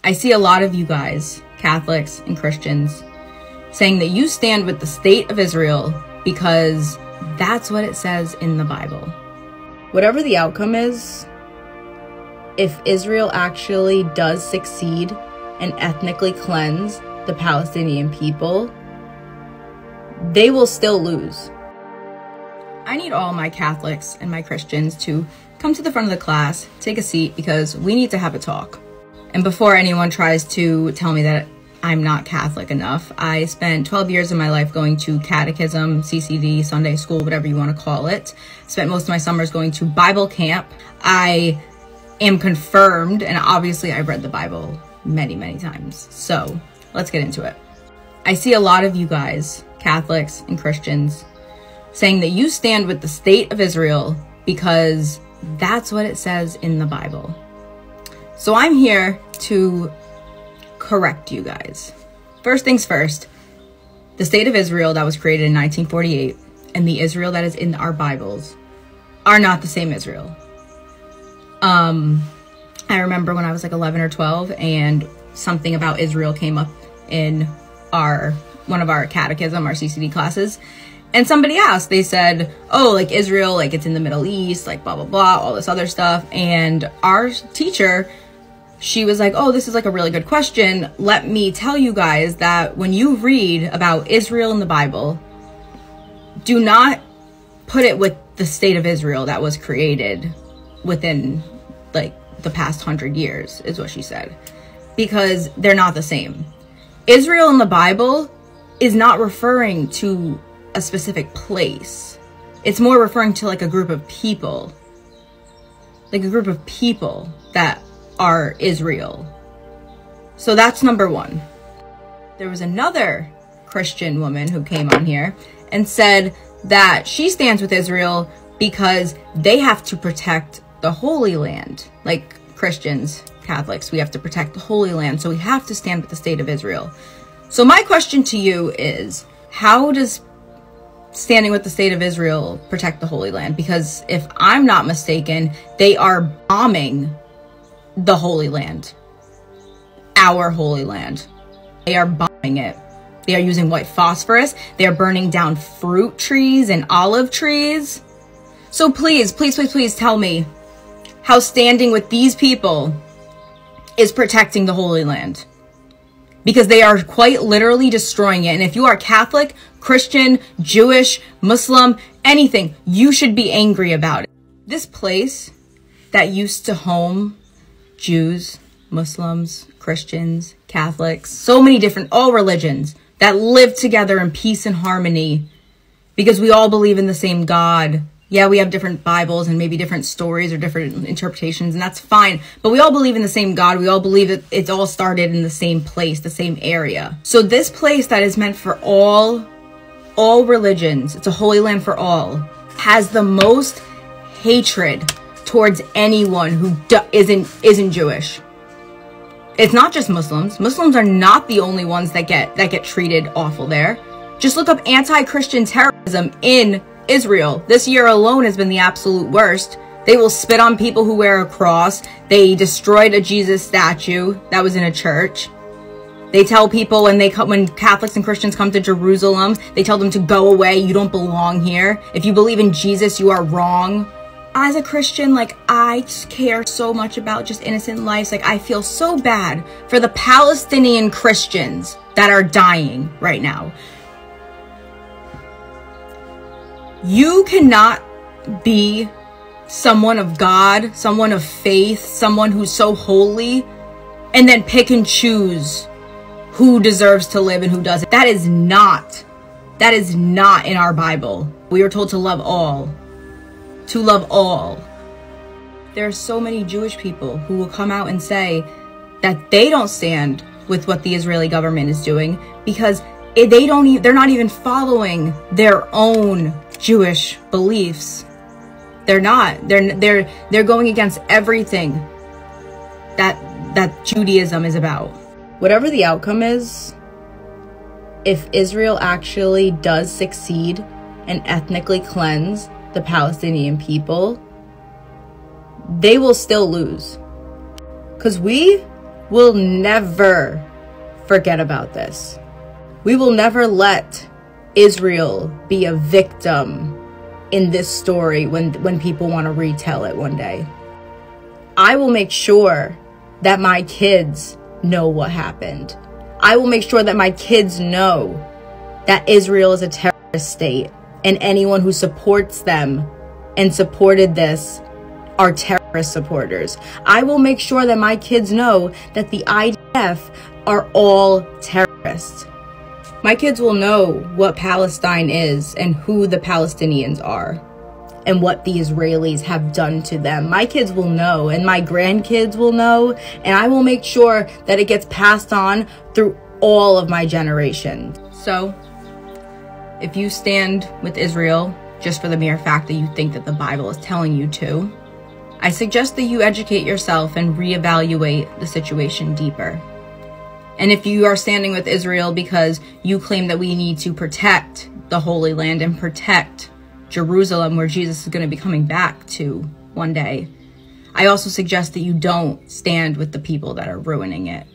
I see a lot of you guys, Catholics and Christians, saying that you stand with the state of Israel because that's what it says in the Bible. Whatever the outcome is, if Israel actually does succeed and ethnically cleanse the Palestinian people, they will still lose. I need all my Catholics and my Christians to come to the front of the class, take a seat, because we need to have a talk. And before anyone tries to tell me that I'm not Catholic enough, I spent 12 years of my life going to catechism, CCD, Sunday school, whatever you want to call it. Spent most of my summers going to Bible camp. I am confirmed, and obviously I've read the Bible many, many times. So let's get into it. I see a lot of you guys, Catholics and Christians, saying that you stand with the state of Israel because that's what it says in the Bible. So I'm here to correct you guys. First things first, the state of Israel that was created in 1948 and the Israel that is in our Bibles are not the same Israel. I remember when I was like 11 or 12 and something about Israel came up in one of our catechism, our CCD classes. And somebody asked, they said, oh, like Israel, like it's in the Middle East, like blah, blah, blah, all this other stuff. And our teacher, she was like, oh, this is like a really good question. Let me tell you guys that when you read about Israel in the Bible, do not put it with the state of Israel that was created within like the past 100 years, is what she said, because they're not the same. Israel in the Bible is not referring to a specific place. It's more referring to like a group of people, that are Israel. So that's number one. There was another Christian woman who came on here and said that she stands with Israel because they have to protect the Holy Land. Like Christians, Catholics, we have to protect the Holy Land, so we have to stand with the state of Israel. So my question to you is, how does standing with the state of Israel protect the Holy Land? Because if I'm not mistaken, they are bombing the Holy Land, our Holy Land. They are bombing it. They are using white phosphorus. They are burning down fruit trees and olive trees. So please, please, please, please tell me how standing with these people is protecting the Holy Land. Because they are quite literally destroying it. And if you are Catholic, Christian, Jewish, Muslim, anything, you should be angry about it. This place that used to home Jews, Muslims, Christians, Catholics, so many different, all religions that live together in peace and harmony because we all believe in the same God. Yeah, we have different Bibles and maybe different stories or different interpretations, and that's fine. But we all believe in the same God. We all believe that it's all started in the same place, the same area. So this place that is meant for all religions, it's a holy land for all, has the most hatred towards anyone who isn't Jewish. It's not just Muslims. Muslims are not the only ones that get treated awful there. Just look up anti-Christian terrorism in Israel. This year alone has been the absolute worst. They will spit on people who wear a cross. They destroyed a Jesus statue that was in a church. They tell people when Catholics and Christians come to Jerusalem, they tell them to go away. You don't belong here. If you believe in Jesus, you are wrong. As a Christian, like, I just care so much about just innocent lives. Like, I feel so bad for the Palestinian Christians that are dying right now. You cannot be someone of God, someone of faith, someone who's so holy, and then pick and choose who deserves to live and who doesn't. That is not in our Bible. We are told to love all. To love all. There are so many Jewish people who will come out and say that they don't stand with what the Israeli government is doing because they're not even following their own Jewish beliefs. They're not. They're going against everything that Judaism is about. Whatever the outcome is, if Israel actually does succeed and ethnically cleanse the Palestinian people, they will still lose. Because we will never forget about this. We will never let Israel be a victim in this story when people want to retell it one day. I will make sure that my kids know what happened. I will make sure that my kids know that Israel is a terrorist state, and anyone who supports them and supported this are terrorist supporters. I will make sure that my kids know that the IDF are all terrorists. My kids will know what Palestine is and who the Palestinians are and what the Israelis have done to them. My kids will know, and my grandkids will know, and I will make sure that it gets passed on through all of my generations. So, if you stand with Israel just for the mere fact that you think that the Bible is telling you to, I suggest that you educate yourself and reevaluate the situation deeper. And if you are standing with Israel because you claim that we need to protect the Holy Land and protect Jerusalem, where Jesus is going to be coming back to one day, I also suggest that you don't stand with the people that are ruining it.